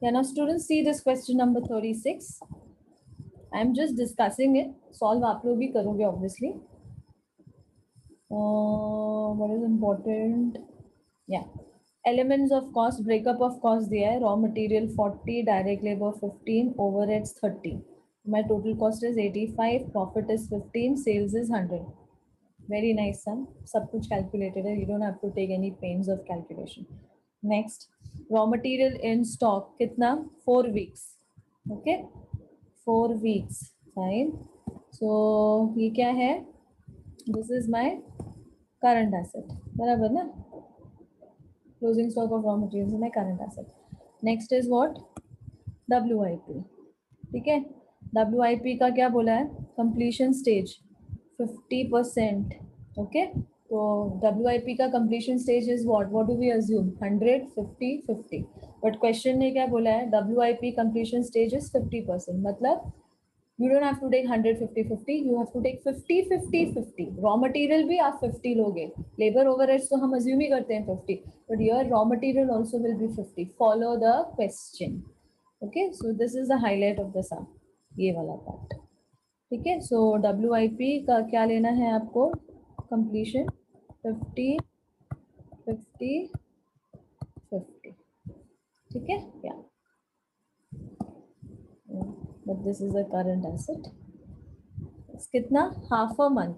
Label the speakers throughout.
Speaker 1: Yeah, now students see this question number 36. I am just discussing it. Solve आप लोग भी करोगे obviously. What is important? Yeah. Elements of cost, breakup of cost दिया है. Raw material 40, direct labor 15, overheads 30. My total cost is 85, profit is 15, sales is 100. Very nice sum. सब कुछ calculated है. You don't have to take any pains of calculation. Next, raw material in stock कितना? 4 weeks. Okay, 4 weeks. Fine. So ये क्या है? This is my current asset. बराबर ना? Closing stock of raw materials is my current asset. Next is what? WIP. ठीक है? WIP का क्या बोला है? Completion stage 50%. Okay? So WIP का completion stage is what? What do we assume? 100, 50, 50. But question ने क्या बोला है? WIP completion stage is 50%. मतलब you don't have to take 100, 50, 50. You have to take 50, 50, 50. Raw material भी आप 50 लोगे. Labor overheads तो हम assume ही करते हैं 50. But here raw material also will be 50. Follow the question. Okay, so this is the highlight of the sum. ये वाला part. ठीक है, so WIP का क्या लेना है आपको? Completion 50, 50, 50. ठीक है, yeah. But this is a current asset. कितना? Half a month.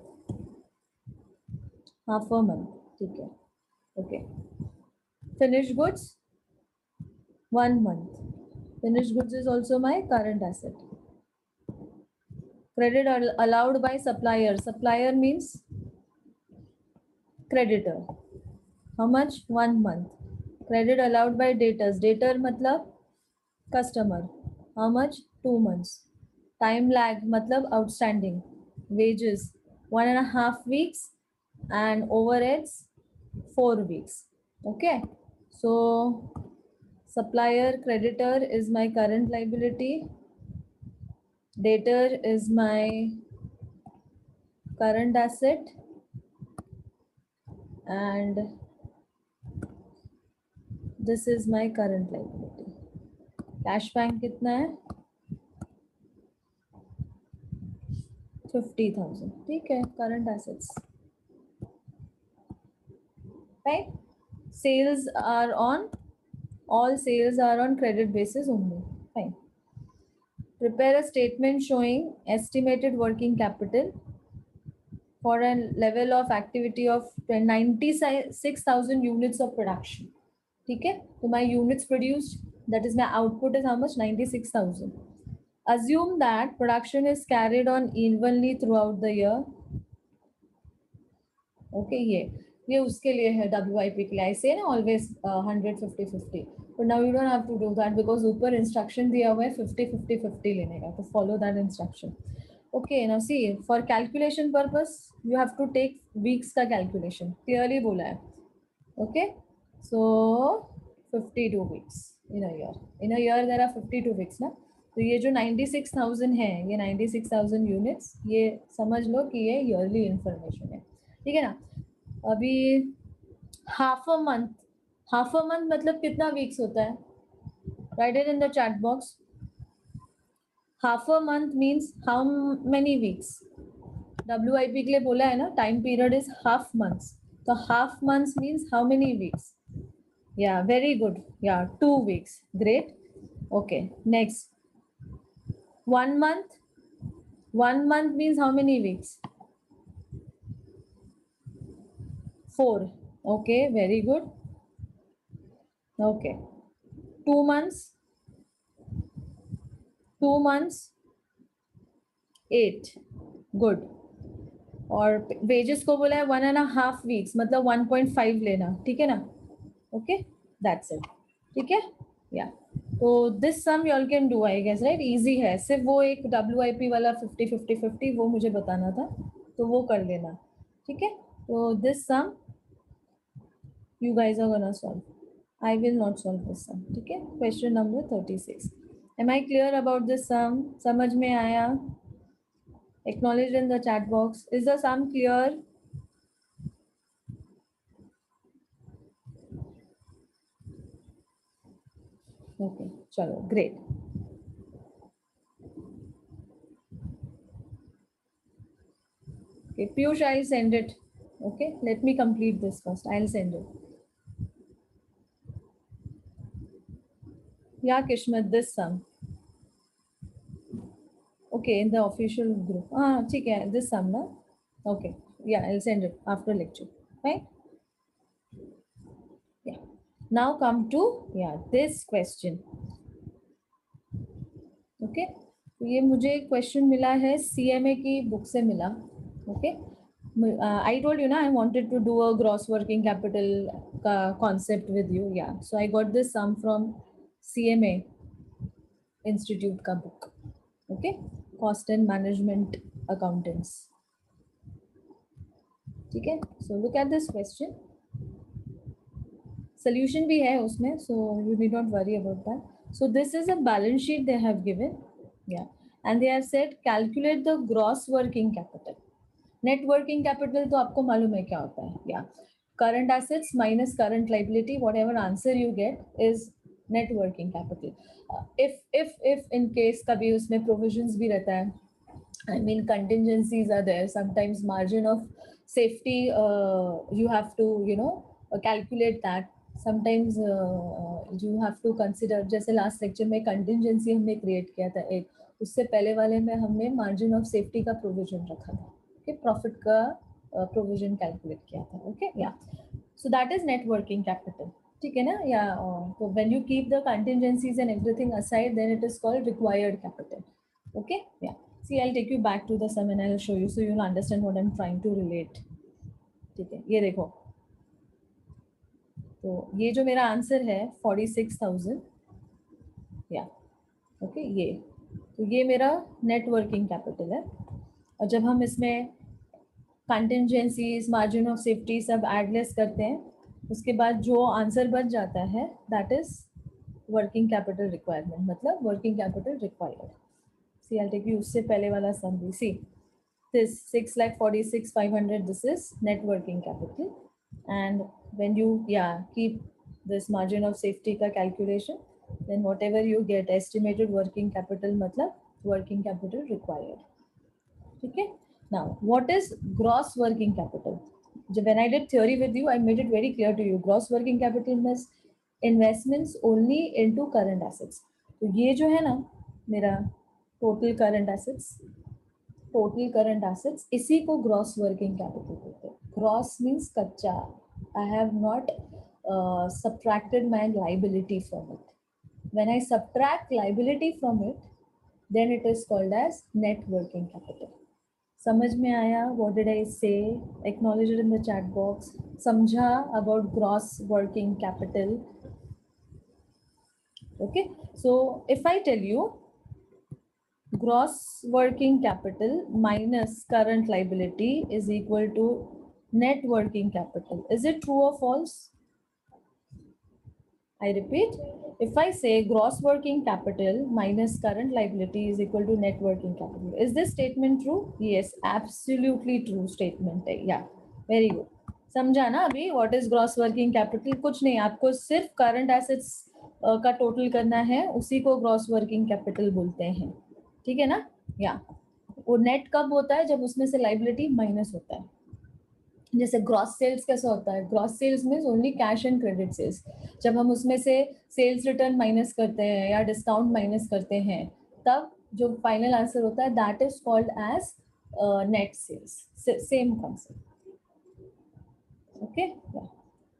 Speaker 1: Half a month. ठीक है. Okay. Finished goods 1 month. Finished goods is also my current asset. Credit allowed by supplier. Supplier means creditor. How much? 1 month. Credit allowed by debtors. Debtor matlab customer. How much? 2 months. Time lag matlab outstanding. Wages 1.5 weeks and overheads 4 weeks. Okay. So supplier creditor is my current liability. Debtor is my current asset. And this is my current liability. Cash bank कितना है? 50,000. ठीक है, current assets. Right? Sales are on, all sales are on credit basis only. Fine. Prepare a statement showing estimated working capital for a level of activity of 96,000 units of production. ठीक है, तो my units produced, that is my output is how much? 96,000. Assume that production is carried on evenly throughout the year. Okay, ये उसके लिए है WIP के लिए. I say ना always 100, 50, 50. But now you don't have to do that because ऊपर instruction दिया हुआ है 50, 50, 50 लेने का. तो follow that instruction. Okay, now see, for calculation purpose, you have to take weeks का calculation. Clearly बोला है. Okay, so 52 weeks in a year. In a year there are 52 weeks ना. तो ये जो 96,000 है, ये 96,000 यूनिट्स, ये समझ लो कि ये ईयरली इंफॉर्मेशन है. ठीक है ना. अभी हाफ अ मंथ मतलब कितना वीक्स होता है? Write it in the chat box. Half a month means how many weeks? WIP के लिए बोला है ना, time period is half months. तो half months means how many weeks? Yeah, very good. Yeah, 2 weeks. Great. Okay, next. 1 month. 1 month means how many weeks? 4. Okay, very good. Okay. 2 months. 2 months. 8. Good. और wages को बोला है 1.5 weeks, मतलब 1.5 लेना. ठीक है ना? Okay, that's it. ठीक है? Yeah. तो this some you all can do, I guess, right. Easy है. सिर्फ वो एक WIP वाला 50, 50, 50 वो मुझे बताना था, तो वो कर लेना. ठीक है. तो this some you guys are gonna solve. I will not solve this sum. ठीक है. Question number 36. Am I clear about this sum? समझ में आया? Acknowledge in the chat box. Is the sum clear? Okay चलो great. Okay, Piyush, I'll send it. Okay, let me complete this first. I'll send it. Yeah, Kishmat, this sum. Okay, in the official group. Ah, okay, this sum, na? Okay, yeah, I'll send it after lecture. Right? Yeah. Now come to, yeah, this question. Okay, तो ये मुझे question मिला है CMA की book से मिला. Okay, I told you ना I wanted to do a gross working capital का concept with you. Yeah, so I got this sum from CMA Institute का book. Okay, cost and management accountants. ठीक है, so look at this question. Solution भी है उसमें, so you need not worry about that. So this is a balance sheet they have given. Yeah, and they have said calculate the gross working capital. Net working capital तो आपको मालूम है क्या होता है. Yeah, current assets minus current liability, whatever answer you get is net working capital. If in case कभी उसमें provisions भी रहता है, I mean, contingencies are there. Sometimes margin of safety, you have to, calculate that. Sometimes you have to consider. जैसे last lecture में contingency हमने create किया था एक, उससे पहले वाले में हमने margin of safety का provision रखा था. Okay, profit का provision calculate किया था. Okay, yeah. So that is net working capital. ठीक है ना? Yeah. So when you keep the contingencies and everything aside, then it is called required capital. Okay, yeah. See, I'll take you back to the sum and I'll show you so you'll understand what I'm trying to relate. ठीक है, ये देखो. तो ये जो मेरा answer है 46,000. या ओके, ये तो ये मेरा नेट वर्किंग कैपिटल है. और जब हम इसमें कंटिंजेंसीज, मार्जिन ऑफ सेफ्टी सब एडलेस करते हैं, उसके बाद जो आंसर बच जाता है that is working capital requirement, मतलब working capital required. See I take you उससे पहले वाला सम भी. सी this 6,46,500, this is net working capital. And when you keep this margin of safety ka calculation, then whatever you get estimated working capital matlab working capital required. Okay, now what is gross working capital? When I did theory with you, I made it very clear to you. Gross working capital means investments only into current assets. तो ये जो है ना मेरा total current assets, total current assets, इसी को gross working capital कहते हैं. ग्रॉस मीन्स कच्चा. I have not subtracted my liability from it. When I subtract liability from it, then it is called as net working capital. समझ में आया? What did I say? Acknowledge it in the chat box. समझा about gross working capital? Okay, so if I tell you gross working capital minus current liability is equal to net working capital, is it true or false? I repeat, if I say gross working capital minus current liability is equal to net working capital, is this statement true? Yes, absolutely true statement है. Yeah, very good. समझा ना अभी what is gross working capital? कुछ नहीं, आपको सिर्फ current assets का total करना है, उसी को gross working capital बोलते हैं. ठीक है ना? या वो नेट कब होता है? जब उसमें से लाइबिलिटी माइनस होता है. जैसे ग्रॉस सेल्स कैसा होता है? Gross sales means only cash and credit sales. जब हम उसमें से सेल्स रिटर्न माइनस करते हैं या डिस्काउंट माइनस करते हैं, तब जो फाइनल आंसर होता है that is called as net sales. Same concept. Okay,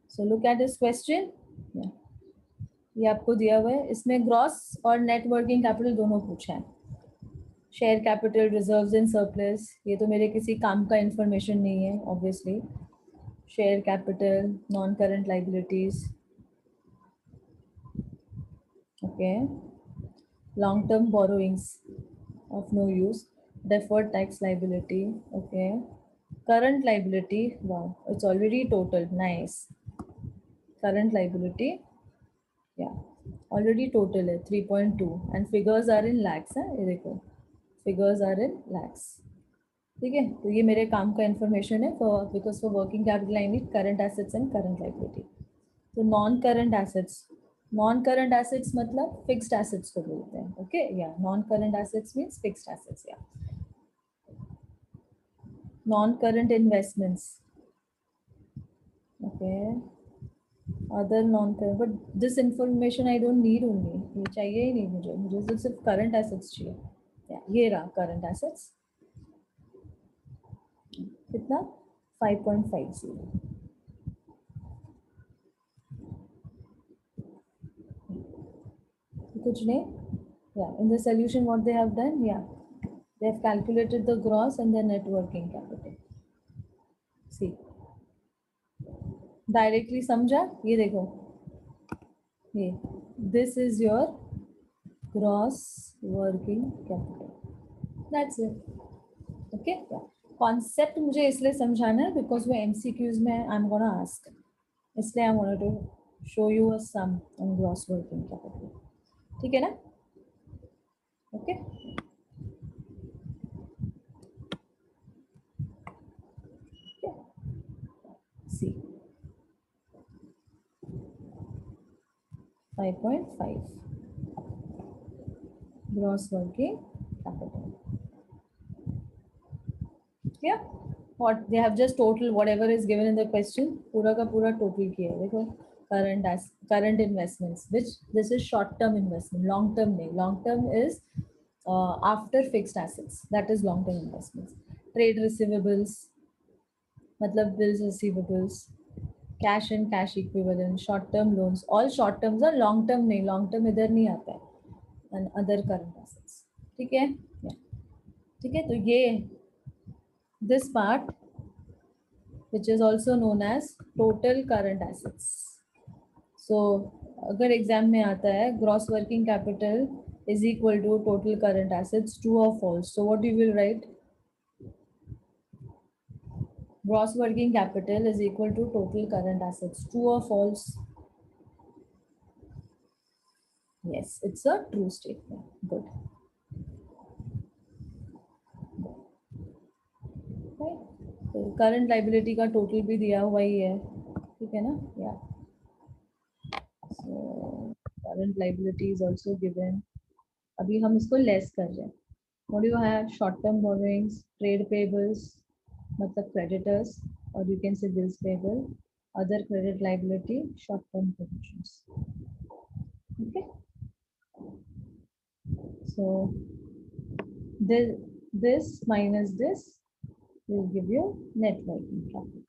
Speaker 1: so look at this question. ये आपको दिया हुआ है, इसमें ग्रॉस और नेट वर्किंग कैपिटल दोनों पूछा है. Share capital, reserves and surplus, ये तो मेरे किसी काम का इंफॉर्मेशन नहीं है obviously. Share capital, non current liabilities, okay, long term borrowings of no use, deferred tax liability, okay, current liability, wow, it's already total, nice. Current liability, yeah, already total है 3.2 and figures are in lakhs है. ये देखो figures are in lakhs. ठीक है, तो ये मेरे काम का इंफॉर्मेशन है. For because for working capital I need current assets and current liability. तो non current assets non current assets मतलब फिक्स्ड एसेट्स को बोलते हैं. ओके, या non current assets means fixed assets. या non current investments. Okay, other non current, but this information I don't need only. ये चाहिए ही नहीं मुझे, मुझे तो सिर्फ करंट एसेट्स चाहिए. ये रहा करंट एसेट्स. कितना? 5.50. कुछ नहीं. Yeah, in the solution what they have done, yeah, they have calculated the gross and the net working capital. See, directly समझा. ये देखो, ये this is your gross working capital. That's it. Okay, yeah. Concept मुझे इसलिए समझाना है because वो MCQs में I'm gonna ask. इसलिए I wanted to show you a sum on gross working capital. ठीक है ना? Okay. See, 5.5 gross working capital. Yeah, what they have just total whatever is given in the question, पूरा का पूरा total किया है. देखो, current investments, which this is short term investment, long term नहीं. Long term is after fixed assets, that is long term investments. Trade receivables मतलब bills receivables, cash and cash equivalent, short term loans, all short terms are long term नहीं. Long term इधर नहीं आता है. And other current assets. ठीक है. ठीक है, तो ये this part which is also known as total current assets. So अगर एग्जाम में आता है gross working capital is equal to total current assets, true or false, so what you will write? Gross working capital is equal to total current assets, true or false? Yes, it's a true statement. Good. Okay. तो current liability का total भी दिया हुआ ही है. ठीक है ना? या so current liability is also given. अभी हम इसको लेस कर रहे हैं. What do you have? Short term borrowings, trade payables, मतलब creditors, or you can say bills payable, other credit liability, short term provisions. Okay. So this minus this will give you net working capital.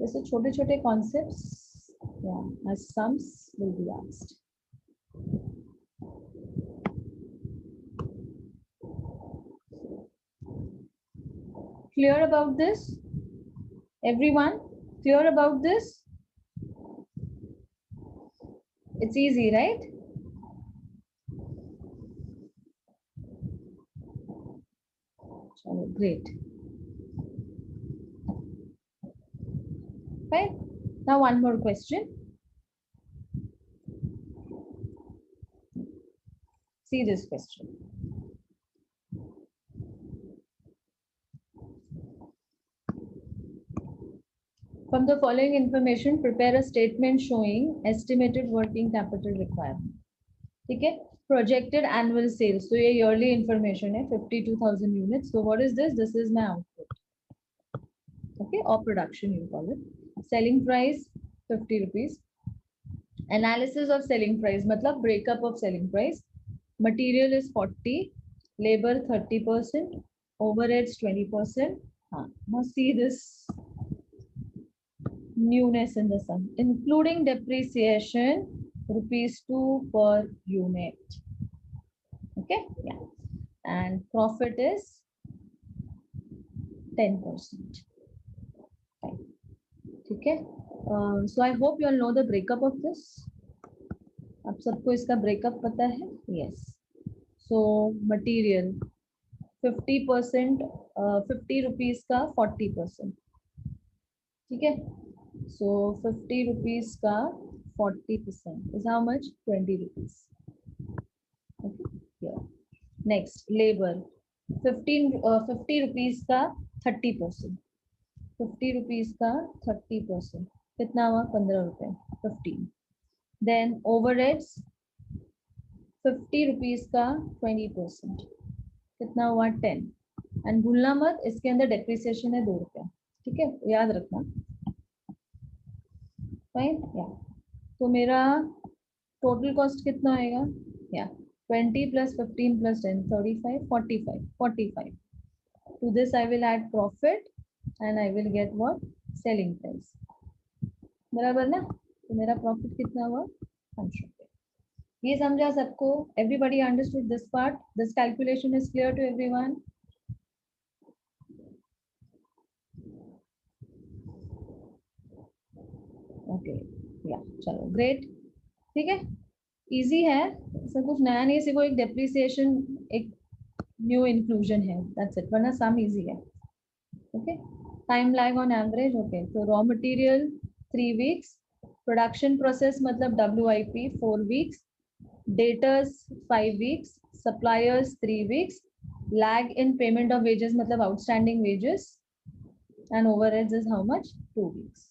Speaker 1: जैसे छोटे छोटे concepts, yeah, as sums will be asked. Clear about this? Everyone clear about this? It's easy, right? Great. Right. Now one more question. See this question. From the following information, prepare a statement showing estimated working capital requirement. ठीक है. Projected annual sales. So ये yearly information है, 52,000 units. So what is this? This is my output. Okay, or production you call it. Selling price 50 rupees. Analysis of selling price मतलब breakup of selling price. Material is 40, labor 30%, overheads 20%. Now see this newness in the sum, including depreciation, rupees 2 per unit. Okay, yeah, and profit is 10%. Okay, so I hope you all know the breakup of this. आप सबको इसका breakup पता है? Yes. So material 50%, 50 rupees का 40%. ठीक है. So 50 rupees का 40% is how much? 20 rupees. Okay. Yeah. Next, labor 50 rupees का 30%. 50 रुपीज का 30%, कितना हुआ? 15 रुपए, 15. देन ओवरहेड्स 50 रुपीज का 20%, कितना हुआ? 10. एंड भूलना मत, इसके अंदर डेप्रिसिएशन है 2 रुपया, ठीक है, याद रखना. फाइन, या तो मेरा टोटल कॉस्ट कितना आएगा? या 20 plus 15 plus 10, 35, 45, 45. To this I will add profit and I will get what? Selling price. बराबर ना? तो मेरा प्रॉफिट कितना हुआ? 5 रुपए. ये समझा सबको? Everybody understood this part? This calculation is clear to everyone? Okay, yeah, चलो great. ठीक है, इजी है, इसमें कुछ नया नहीं, सिर्फ वो एक डेप्रिसिएशन, एक न्यू इंक्लूजन है, दैट्स इट, वरना सम इजी है. Okay, time lag on average. Okay, तो raw material 3 weeks, production process मतलब WIP 4 weeks, debtors 5 weeks, suppliers 3 weeks, lag in payment of wages मतलब outstanding wages, and overheads is how much? 2 weeks.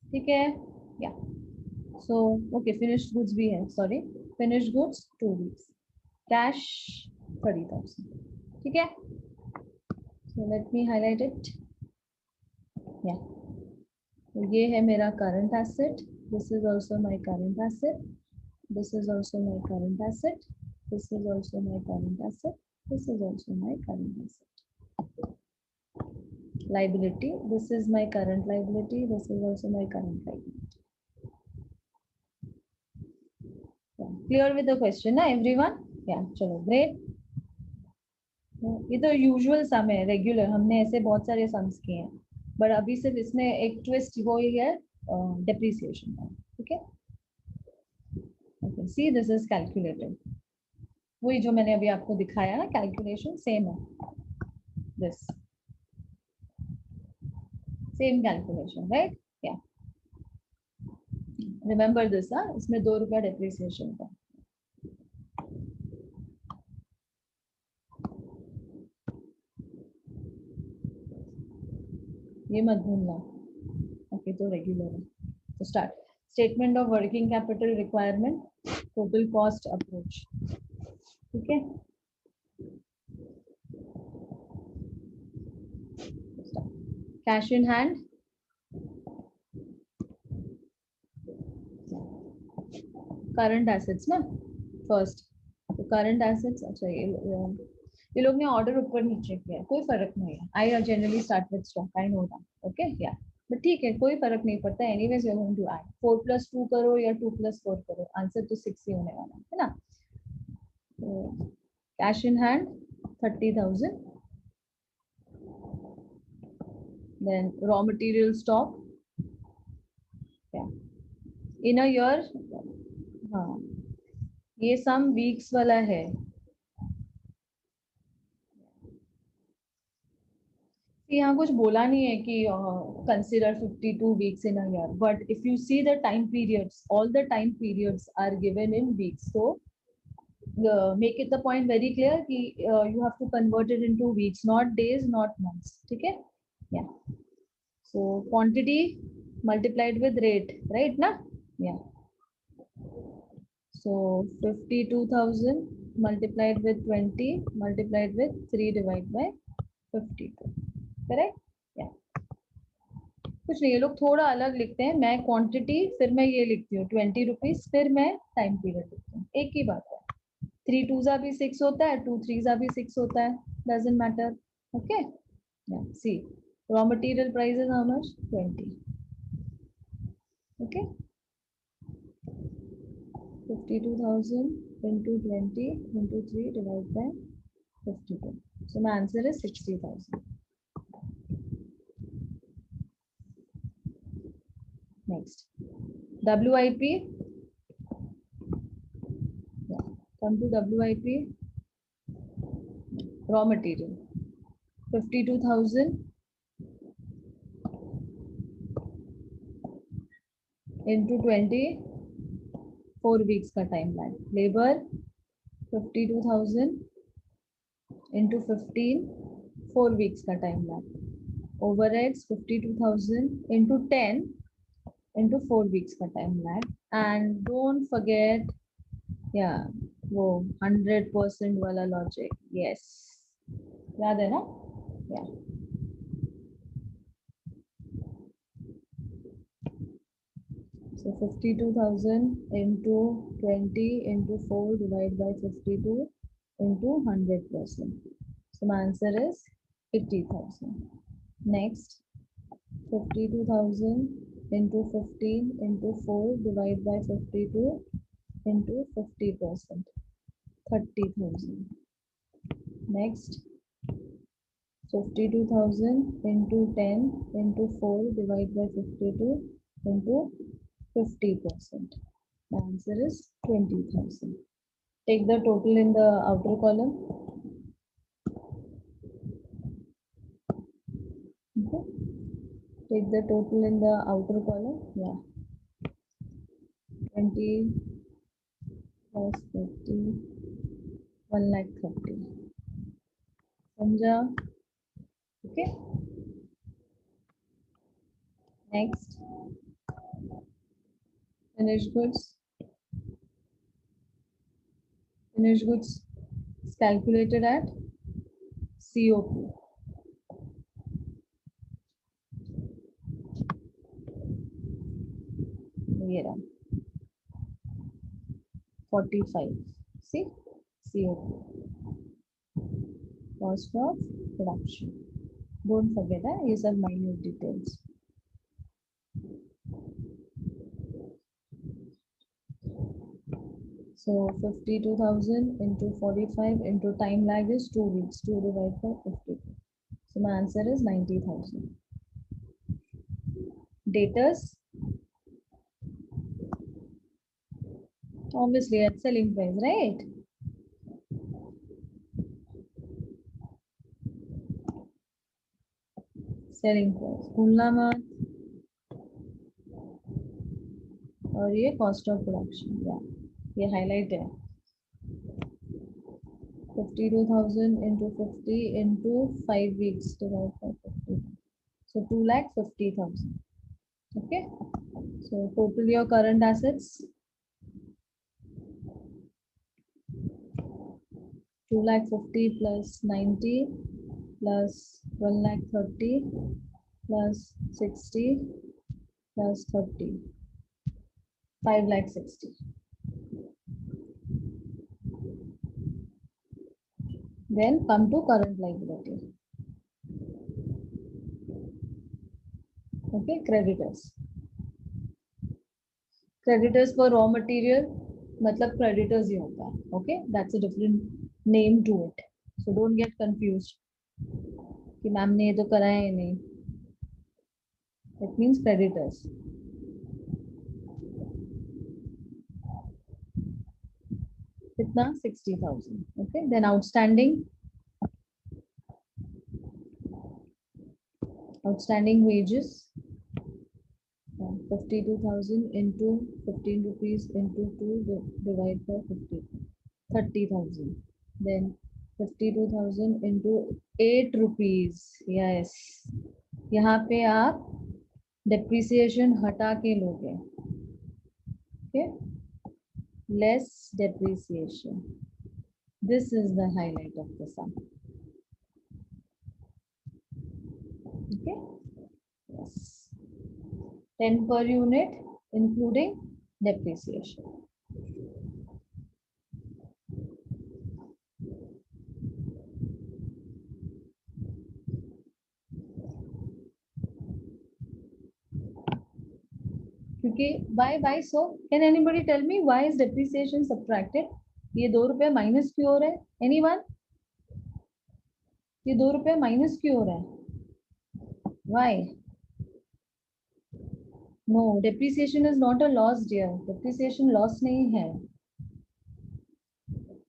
Speaker 1: ठीक है, या so okay, finished goods भी है, sorry, finished goods 2 weeks, cash 30,000. ठीक है, so let me highlight it. या तो ये है मेरा current asset, this is also my current asset, this is also my current asset, this is also my current asset, this is also my current asset. Liability, this is my current liability, this is also my current liability. Yeah. Clear with the question ना everyone? Yeah, चलो great. ये तो usual सम है, regular, हमने ऐसे बहुत सारे sums किए हैं, बट अभी सिर्फ इसमें एक ट्विस्ट वो ही है डेप्रिसिएशन का. ठीक है, okay, see this is calculated, वही जो मैंने अभी आपको दिखाया ना, कैलकुलेशन सेम है, दिस सेम कैलकुलेशन, राइट? या रिमेंबर दिस, हाँ, इसमें 2 रुपया डेप्रिसिएशन का. ये मत भूलना. ओके, तो रेगुलर है. तो start. Statement of working capital requirement, total cost approach. ठीक है, cash in hand, current assets ना फर्स्ट. तो करंट एसेट्स, अच्छा ये लोग ने ऑर्डर ऊपर नीचे किया, कोई फर्क नहीं है. I generally start with stock, I know that. Okay, yeah but ठीक है, कोई फर्क नहीं पड़ता. Anyways you are going to add 4 + 2 करो या 2 + 4 करो, आंसर तो 6 ही होने वाला है ना. तो cash in hand 30,000, then raw material stock, yeah, in a year. हाँ, ये सम वीक्स वाला है. यहाँ कुछ बोला नहीं है कि consider 52 weeks in a year, but if you see the time periods, all the time periods are given in weeks, so make it the point very clear कि you have to convert it into weeks, not days, not months. ठीक है, yeah. So quantity multiplied with rate, right ना? Yeah. So 52,000 multiplied with 20 multiplied with 3 divided by 52. Correct? Yeah. कुछ नहीं, ये लोग थोड़ा अलग लिखते हैं. मैं क्वांटिटी, फिर मैं ये लिखती हूँ 20 रुपीज, फिर मैं टाइम पीरियड लिखती हूँ. एक ही बात है. 3 2s भी 6 होता है, 2 3s भी 6 होता है, doesn't matter. Okay, see raw material price is how much? 20. Okay, 52,000 into 20 into 3 divided by 52. So my answer is 60,000. Next, WIP. Yeah. Come to WIP. Raw material 52,000 into 20, 4 weeks का time lag. Labor 52,000 into 15, 4 weeks का time lag. overheads 52,000 into 10 into 4 weeks का time lag. And don't forget, yeah, वो 100% वाला logic. Yes. याद है ना? Yeah. So 52,000 into 20 into 4 divided by 52 into 100%. So my answer is 80,000. Next, 52,000 into 15 into 4 divided by 52 into 50%. 30,000. Next, 52,000 into 10 into 4 divided by 52 into 50%. The answer is 20,000. Take the total in the outer column. Okay. Take the total in the outer column. Yeah. 20 plus 50, 1,30,000. Samjha? Okay. Next, finished goods. Finished goods is calculated at COP. Here, 45. See, COP. Cost of production. Don't forget that. These are minute details. So 52,000 into 45 into time lag is 2 weeks. 2 divided by 50. So my answer is 90,000. Datas, obviously at selling price, right? Selling price. भूलना मत. और ये cost of production. Yeah, ये highlight है. 52,000 into 50 into 5 weeks divided by 50. So 2,50,000. Okay. So total your current assets 2,50,000 plus 90 plus 1,30,000 plus 60 plus 30, 5,60,000. Then come to current liability. Okay, creditors. Creditors for raw material, मतलब creditors ही होता है. Okay, that's a different name to it. So don't get confused. कि ma'am ने ये तो करा है नहीं. It means creditors. कितना 60,000. Okay, then outstanding wages 52,000 into 15 rupees into 2 divided by 50, 30,000. Then 52,000 into 8 rupees. Yes, यहाँ पे आप depreciation हटा के लोगे. Okay, less depreciation. This is the highlight of the sum. Okay, yes, 10 per unit including depreciation. क्योंकि why so? Can anybody tell me why is depreciation subtracted? ये 2 रुपए minus क्यों हो रहा है? Anyone? ये 2 रुपए माइनस क्यों हो रहा है? Why? No, depreciation is not a loss, dear. Depreciation loss नहीं है.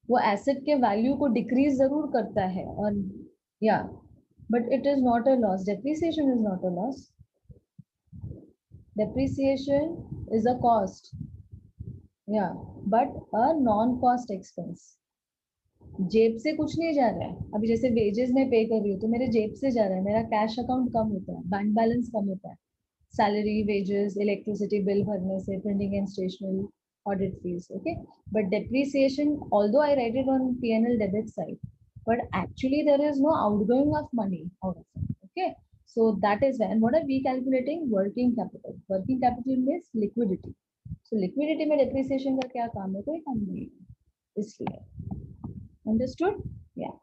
Speaker 1: वो एसेट के वैल्यू को डिक्रीज जरूर करता है और या but it is not a loss. Depreciation is not a loss. Depreciation is a cost. Yeah, but a non-cost expense. जेब से कुछ नहीं जा रहा है। अभी जैसे वेजेस में पे कर रही हूँ तो मेरे जेब से जा रहा है, मेरा कैश अकाउंट कम होता है, बैंक बैलेंस कम होता है। सैलरी, वेजेस, इलेक्ट्रिसिटी बिल भरने से, printing and stationery, audit fees, okay. But depreciation, although I write it on P&L debit side, but actually there is no outgoing of money out of it, okay. So that is when, what are we calculating? Working capital. Working capital means liquidity. So liquidity में depreciation का क्या काम है? कोई काम नहीं है, इसलिए। Understood? Yeah.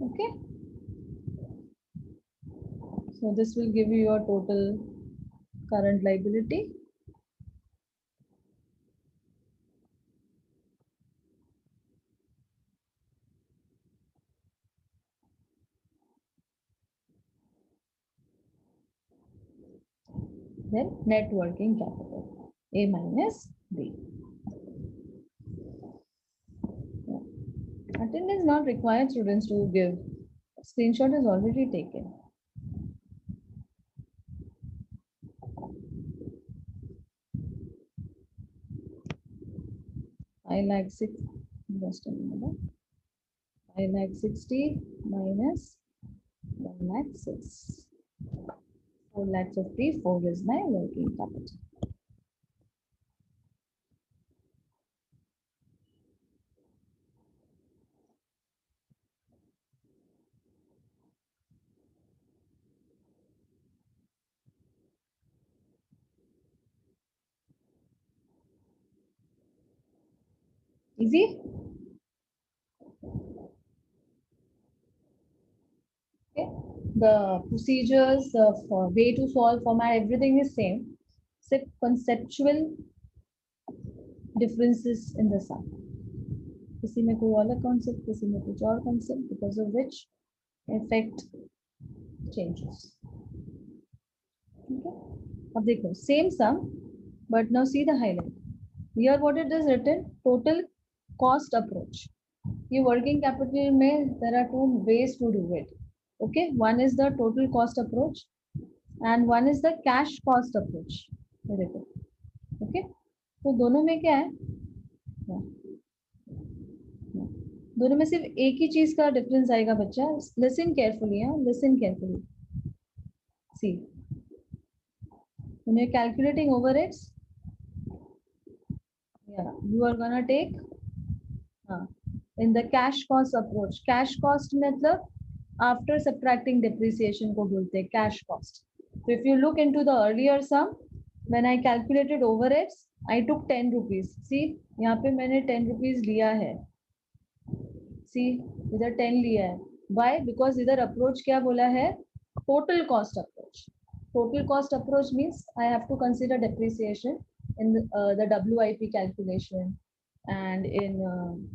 Speaker 1: Okay. So this will give you your total current liability. Then net working capital, A minus B. Yeah. Attendance not required students to give. Screenshot is already taken. I like 6, just a minute. I like 60 minus 1 lakh 6. 4 lakh 54 is my working capital. Easy? Okay. The procedures, the way to solve format, everything is same. Except conceptual differences in the sum. किसी में कोई अलग concept, किसी में कुछ और concept, because of which effect changes. Okay. अब देखो same sum, but now see the highlight. Here what it is written, total cost approach. ये working capital में there are two ways to do it. Okay, one is the total cost approach and one is the cash cost approach. ये देखो, okay, तो दोनों में क्या है, दोनों में सिर्फ एक ही चीज का डिफरेंस आएगा बच्चा. Listen carefully, listen carefully. See, when you're calculating overheads, yeah, you are gonna take in the cash cost approach. Cash cost मतलब after subtracting depreciation को बोलते हैं cash cost. So if you look into the earlier sum, when I calculated overheads, I took 10 rupees. See, यहाँ पे मैंने 10 rupees लिया है. See, इधर 10 लिया है. Why? Because इधर approach क्या बोला है? Total cost approach. Total cost approach means I have to consider depreciation in the WIP calculation and in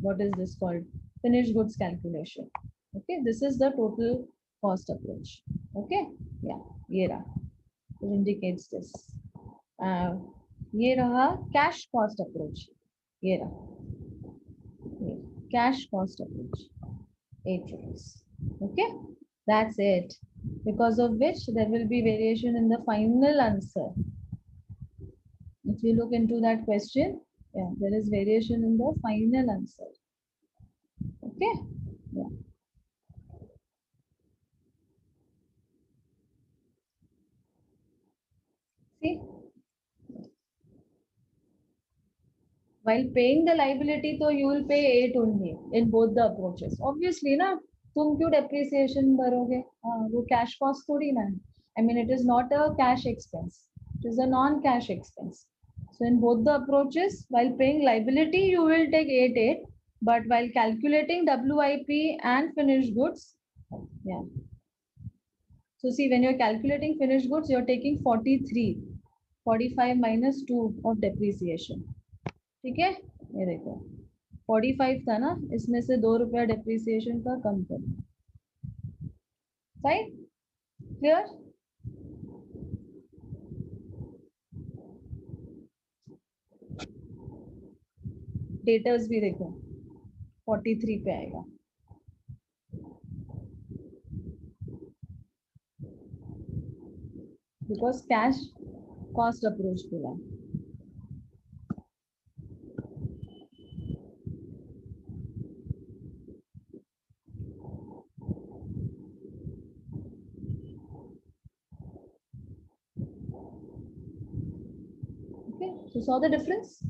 Speaker 1: what is this called? Finished goods calculation. Okay, this is the total cost approach. Okay, yeah, ये रहा. It indicates this. ये रहा cash cost approach. ये रहा. Cash cost approach. 8 rupees. Okay, that's it. Because of which there will be variation in the final answer. If you look into that question, yeah, there is variation in the final answer. Okay, yeah. See, while paying the liability, so you will pay 8 only in both the approaches. Obviously, ना, तुम क्यों depreciation भरोगे? हाँ, वो cash cost थोड़ी ना है. I mean, it is not a cash expense. It is a non-cash expense. So in both the approaches, while paying liability, you will take 8, but while calculating WIP and finished goods, yeah. So see, when you're calculating finished goods, you're taking 43, 45 minus 2 of depreciation. ठीक है, ये देखो 45 था ना, इसमें से 2 रुपया depreciation का कम करो. Fine? Clear? Daters भी देखो 43 पे आएगा. Because cash cost approach बोला. Okay, so saw the difference?